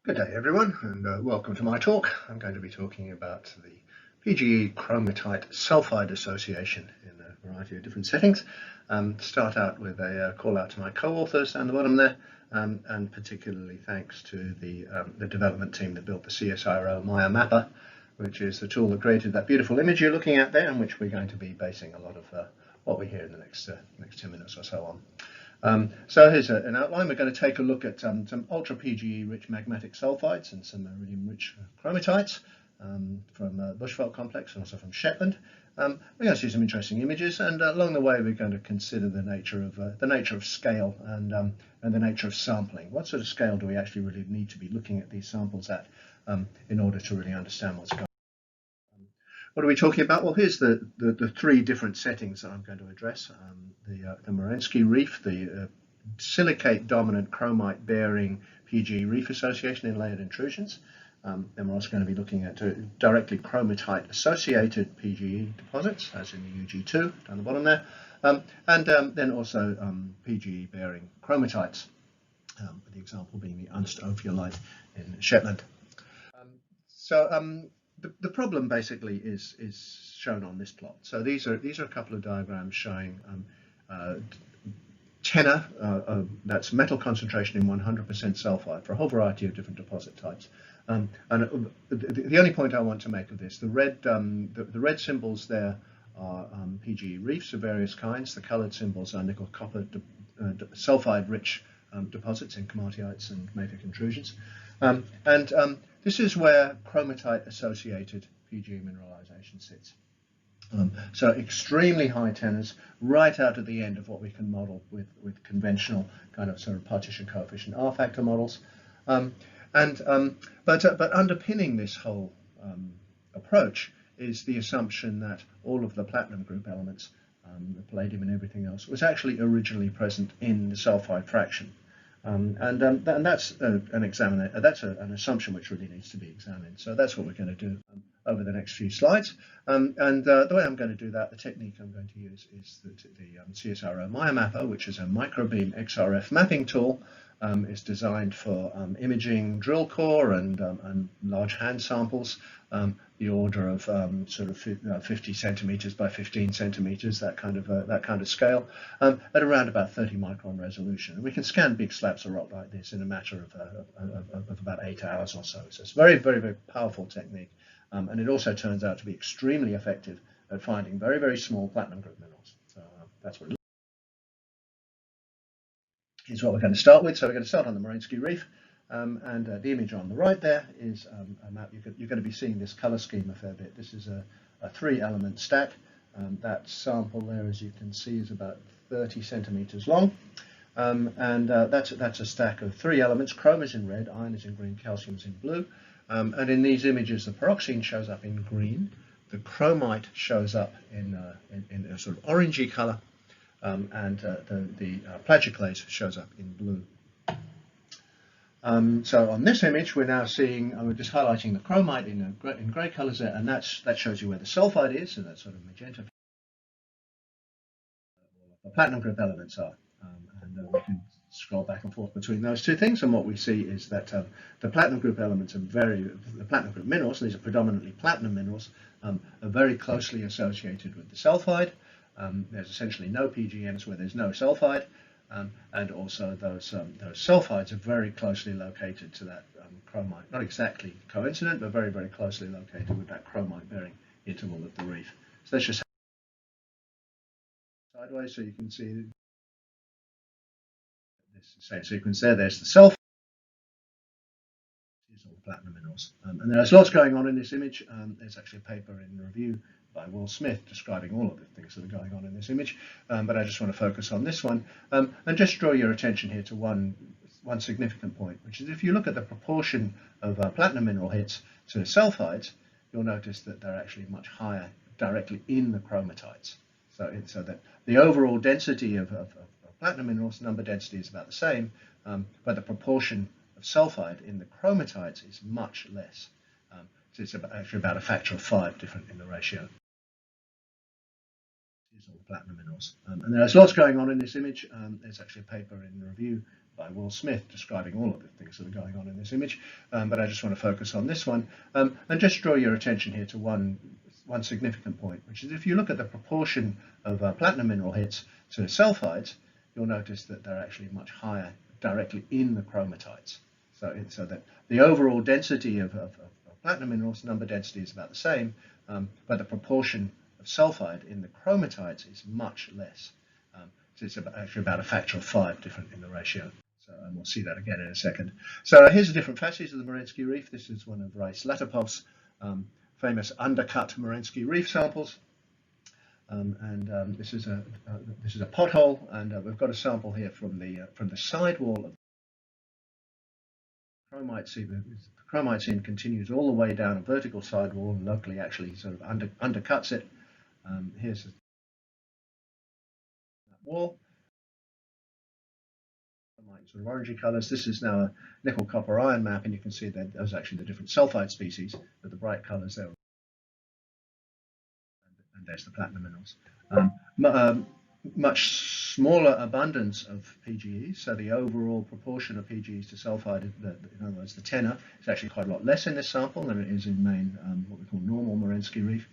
Good day everyone, and welcome to my talk. I'm going to be talking about the PGE-chromitite-sulfide association in a variety of different settings. Start out with a call out to my co-authors down the bottom there, and particularly thanks to the development team that built the CSIRO Maya Mapper, which is the tool that created that beautiful image you're looking at there, and which we're going to be basing a lot of what we hear in the next 10 minutes or so on. So here's an outline. We're going to take a look at some ultra PGE rich magmatic sulfides and some iridium rich chromitites from Bushveld complex and also from Shetland. We're going to see some interesting images, and along the way we're going to consider the nature of scale and the nature of sampling. What sort of scale do we actually really need to be looking at these samples at in order to really understand what's going on? What are we talking about? Well, here's the three different settings that I'm going to address. The Merensky Reef, the silicate dominant chromite bearing PGE reef association in layered intrusions. Then we're also going to be looking at directly chromitite associated PGE deposits, as in the UG2 down the bottom there. And then also PGE bearing chromitites, with the example being the Unst ophiolite in Shetland. The problem basically is shown on this plot. So these are a couple of diagrams showing tenor, that's metal concentration in 100% sulfide for a whole variety of different deposit types. And the only point I want to make of this, the red symbols there are PGE reefs of various kinds. The coloured symbols are nickel copper sulfide rich deposits in chromatites and mafic intrusions. This is where chromitite associated PGE mineralization sits. So extremely high tenors right out at the end of what we can model with conventional kind of sort of partition coefficient R factor models. But underpinning this whole approach is the assumption that all of the platinum group elements, the palladium and everything else, was actually originally present in the sulfide fraction. That's an assumption which really needs to be examined. So that's what we're going to do over the next few slides. The way I'm going to do that, the technique I'm going to use is the CSIRO Maya Mapper, which is a microbeam XRF mapping tool. It's designed for imaging drill core and large hand samples, the order of sort of 50 centimeters by 15 centimeters, that kind of scale, at around about 30 micron resolution. And we can scan big slabs of rock like this in a matter of about 8 hours or so. So it's a very, very, very powerful technique, and it also turns out to be extremely effective at finding very, very small platinum group minerals. So that's what. Is what we're going to start with. So we're going to start on the Merensky Reef, and the image on the right there is a map. You're going to be seeing this color scheme a fair bit. This is a 3-element stack. That sample there, as you can see, is about 30 centimeters long, and that's a stack of 3 elements. Chrome is in red, iron is in green, calcium is in blue, and in these images the pyroxene shows up in green, the chromite shows up in a sort of orangey color, and the plagioclase shows up in blue. So on this image we're now seeing, we're just highlighting the chromite in grey colours there, and that shows you where the sulfide is, so that sort of magenta. The platinum group elements are, and we can scroll back and forth between those two things, and what we see is that the platinum group elements are the platinum group minerals, and these are predominantly platinum minerals, are very closely associated with the sulfide. There's essentially no PGMs where there's no sulfide, and also those sulfides are very closely located to that chromite. Not exactly coincident, but very, very closely located with that chromite-bearing interval at the reef. So let's just sideways so you can see this same sequence there. There's the sulfide. These are all platinum minerals, and there's lots going on in this image. There's actually a paper in review by Will Smith describing all of the things that are going on in this image, but I just want to focus on this one and just draw your attention here to one significant point, which is if you look at the proportion of platinum mineral hits to sulfides, you'll notice that they're actually much higher directly in the chromatites. So that the overall density of platinum minerals, number density is about the same, but the proportion of sulfide in the chromatites is much less. So it's actually about a factor of 5 different in the ratio. is all the platinum minerals. And there's lots going on in this image. There's actually a paper in review by Will Smith describing all of the things that are going on in this image, but I just want to focus on this one and just draw your attention here to one significant point, which is if you look at the proportion of platinum mineral hits to sulfides, you'll notice that they're actually much higher directly in the chromitites. So that the overall density of platinum minerals, number density is about the same, but the proportion of sulfide in the chromitites is much less. So it's actually about a factor of 5 different in the ratio. So, and we'll see that again in a second. So here's the different facies of the Merensky Reef. This is one of Rice Latopov's famous undercut Merensky Reef samples. This is a pothole, and we've got a sample here from the sidewall of the chromite seam. The chromite seam continues all the way down a vertical sidewall and locally actually sort of undercuts it. Here's that wall. Sort of orangey colors. This is now a nickel copper iron map, and you can see that those are actually the different sulfide species with the bright colors there. And there's the platinum minerals. Much smaller abundance of PGEs, so the overall proportion of PGEs to sulfide, in other words, the tenor, is actually quite a lot less in this sample than it is in main what we call normal Merensky Reef.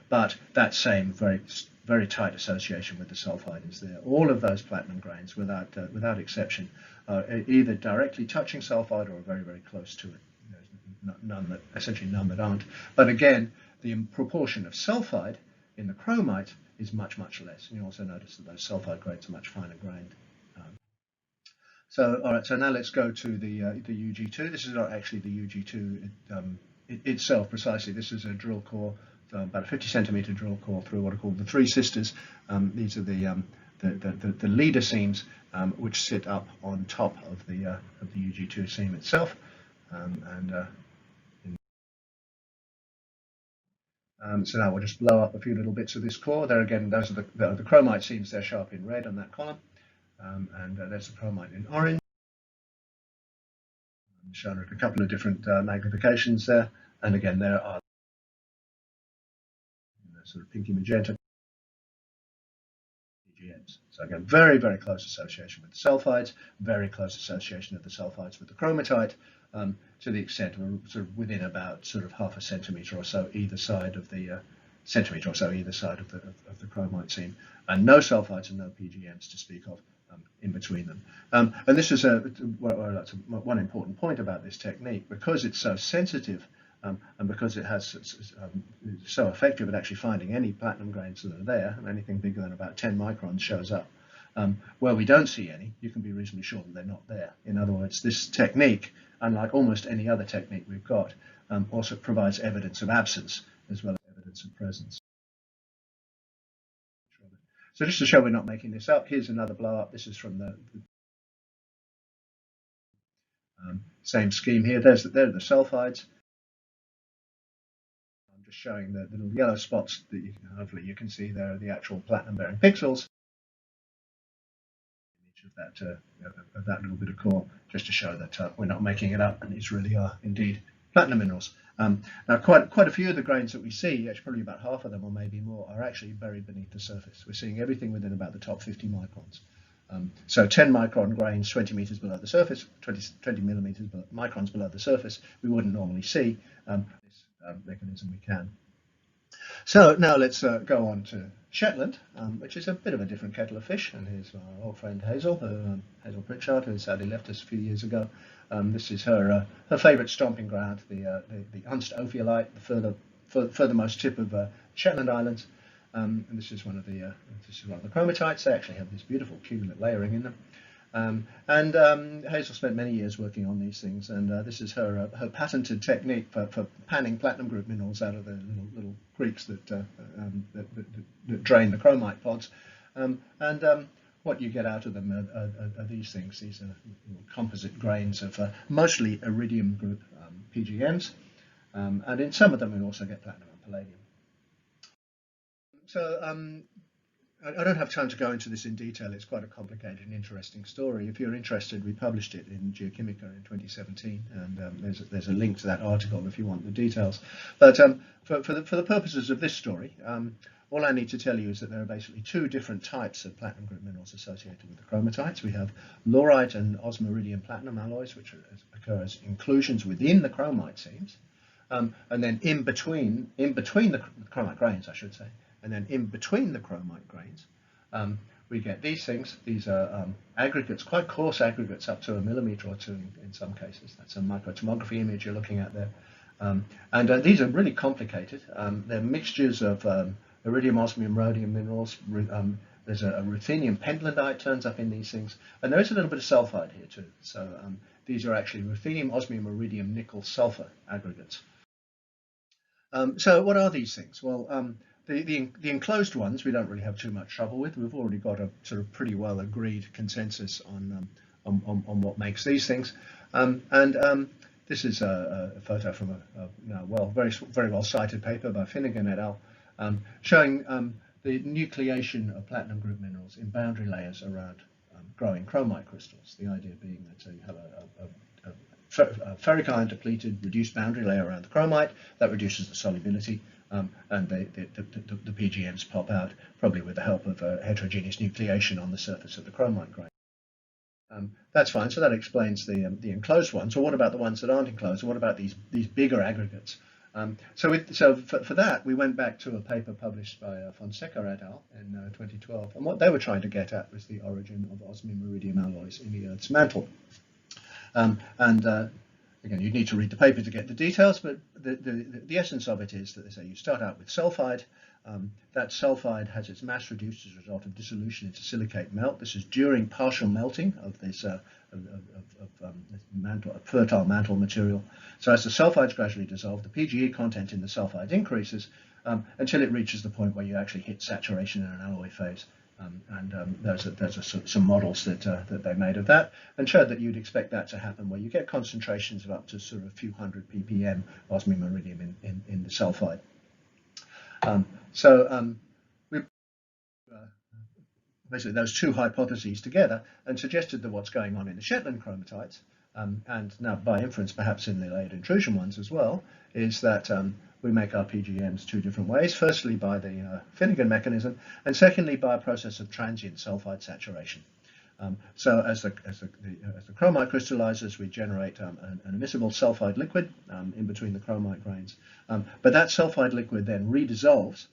But that same very tight association with the sulfide is there. All of those platinum grains, without exception, are either directly touching sulfide or very, very close to it. There's essentially none that aren't. But again, the proportion of sulfide in the chromite is much, much less. And you also notice that those sulfide grades are much finer grained. All right, so now let's go to the UG2. This is not actually the UG2 itself precisely. This is a drill core, about a 50 centimeter drill core through what are called the Three Sisters. These are the leader seams which sit up on top of the UG2 seam itself. So now we'll just blow up a few little bits of this core. There again, those are the chromite seams. They're show up in red on that column, and there's the chromite in orange. I'm showing a couple of different magnifications there, and again there are sort of pinky magenta PGMs. So again, very, very close association with the sulfides, very close association of the sulfides with the chromitite, to the extent of sort of within about sort of half a centimeter or so either side of the of the chromite seam, and no sulfides and no PGMs to speak of in between them. And this is one important point about this technique, because it's so sensitive. And because it has so effective at actually finding any platinum grains that are there, and anything bigger than about 10 microns shows up. Where we don't see any, you can be reasonably sure that they're not there. In other words, this technique, unlike almost any other technique we've got, also provides evidence of absence as well as evidence of presence. So just to show we're not making this up, here's another blow up. This is from the same scheme here. There are the sulfides. Just showing the little yellow spots that hopefully you can see there are the actual platinum bearing pixels of that little bit of core, just to show that we're not making it up and these really are indeed platinum minerals. Now quite a few of the grains that we see, actually probably about half of them or maybe more, are actually buried beneath the surface. We're seeing everything within about the top 50 microns. So 10 micron grains 20 meters below the surface, 20 microns below the surface, we wouldn't normally see. This mechanism we can. So now let's go on to Shetland, which is a bit of a different kettle of fish. And here's our old friend Hazel, Hazel Pritchard, who sadly left us a few years ago. This is her favourite stomping ground, the Unst ophiolite, the furthermost tip of Shetland Islands. And this is one of the chromitites. They actually have this beautiful cumulate layering in them. Hazel spent many years working on these things, and this is her patented technique for panning platinum group minerals out of the little creeks that drain the chromite pods. What you get out of them are these things. These are composite grains of mostly iridium group PGMs, and in some of them we also get platinum and palladium. So I don't have time to go into this in detail. It's quite a complicated and interesting story. If you're interested, we published it in Geochimica in 2017, and there's a link to that article if you want the details. But for the purposes of this story, all I need to tell you is that there are basically two different types of platinum group minerals associated with the chromitites. We have laurite and osmiridium platinum alloys, which occur as inclusions within the chromite seams, and then in between the chromite grains, I should say, and then in between the chromite grains, we get these things. These are aggregates, quite coarse aggregates, up to 1 millimeter or 2 in some cases. That's a microtomography image you're looking at there. And these are really complicated. They're mixtures of iridium, osmium, rhodium minerals. There's a ruthenium pentlandite turns up in these things. And there is a little bit of sulfide here too. So these are actually ruthenium, osmium, iridium, nickel, sulfur aggregates. So what are these things? Well, the enclosed ones we don't really have too much trouble with. We've already got a sort of pretty well agreed consensus on what makes these things. This is a photo from a very well cited paper by Finnegan et al. Showing the nucleation of platinum group minerals in boundary layers around growing chromite crystals. The idea being that you have a ferric ion depleted reduced boundary layer around the chromite that reduces the solubility, and the PGMs pop out, probably with the help of heterogeneous nucleation on the surface of the chromite grain. That's fine. So that explains the enclosed ones. So what about the ones that aren't enclosed? And what about these bigger aggregates? So for that, we went back to a paper published by Fonseca et al. In 2012, and what they were trying to get at was the origin of osmium iridium alloys in the Earth's mantle. Again, you need to read the paper to get the details, but the essence of it is that they say you start out with sulfide. That sulfide has its mass reduced as a result of dissolution into silicate melt. This is during partial melting of this fertile mantle material. So as the sulfides gradually dissolve, the PGE content in the sulfide increases until it reaches the point where you actually hit saturation in an alloy phase. There's some models that they made of that, and showed that you'd expect that to happen where you get concentrations of up to sort of a few hundred ppm osmium iridium in the sulfide. We basically those two hypotheses together and suggested that what's going on in the Shetland chromatites, and now by inference perhaps in the layered intrusion ones as well, is that we make our PGMs two different ways. Firstly, by the Finnegan mechanism, and secondly, by a process of transient sulfide saturation. So as the chromite crystallizes, we generate an immiscible sulfide liquid in between the chromite grains. But that sulfide liquid then redissolves,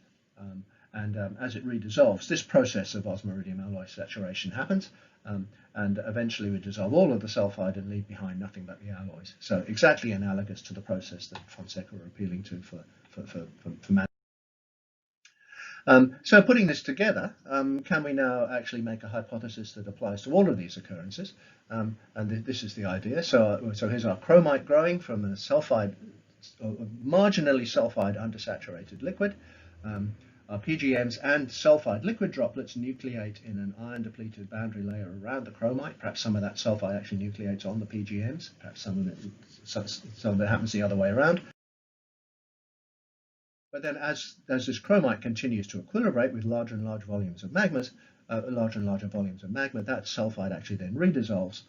and as it redissolves, this process of osmiridium alloy saturation happens, and eventually we dissolve all of the sulfide and leave behind nothing but the alloys. So exactly analogous to the process that Fonseca are appealing to for man. So putting this together, can we now actually make a hypothesis that applies to all of these occurrences? And this is the idea. So here's our chromite growing from a sulfide, marginally sulfide undersaturated liquid. Our PGMs and sulfide liquid droplets nucleate in an ion-depleted boundary layer around the chromite. Perhaps some of that sulfide actually nucleates on the PGMs. Perhaps some of it happens the other way around. But then as this chromite continues to equilibrate with larger and larger volumes of magma, that sulfide actually then redissolves,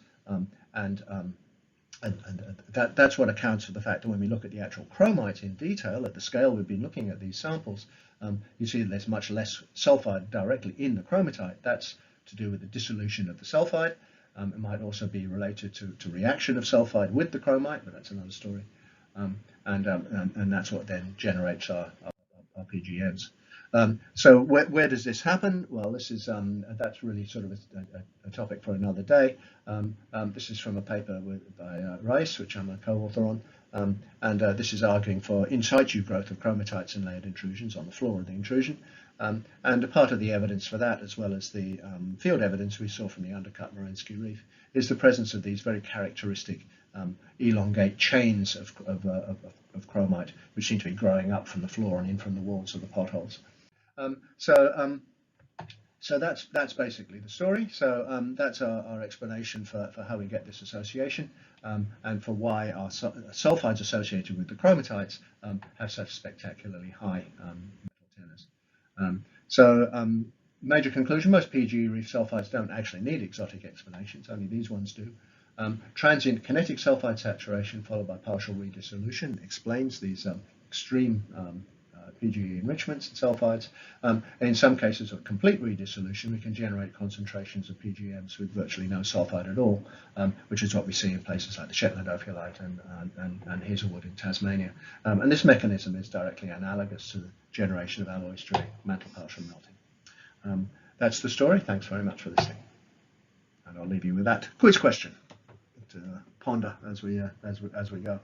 that's what accounts for the fact that when we look at the actual chromite in detail at the scale we've been looking at these samples, you see that there's much less sulfide directly in the chromitite. That's to do with the dissolution of the sulfide. It might also be related to reaction of sulfide with the chromite, but that's another story. And that's what then generates our PGMs. So where does this happen? Well, this is that's really sort of a topic for another day. This is from a paper by Reif, which I'm a co-author on, and this is arguing for in situ growth of chromatites and layered intrusions on the floor of the intrusion. And a part of the evidence for that, as well as the field evidence we saw from the undercut Merensky Reef, is the presence of these very characteristic elongate chains of chromite, which seem to be growing up from the floor and in from the walls of the potholes. So that's basically the story. So that's our explanation for how we get this association, and for why our sulfides associated with the chromatites have such spectacularly high metal tenors. Major conclusion: most PGE reef sulfides don't actually need exotic explanations. Only these ones do. Transient kinetic sulfide saturation followed by partial redissolution explains these extreme PGE enrichments and sulfides. In some cases of complete redissolution, we can generate concentrations of PGMs with virtually no sulfide at all, which is what we see in places like the Shetland ophiolite and hazelwood in Tasmania. And this mechanism is directly analogous to the generation of alloys during mantle partial melting. That's the story. Thanks very much for listening. And I'll leave you with that quiz question to ponder as we go.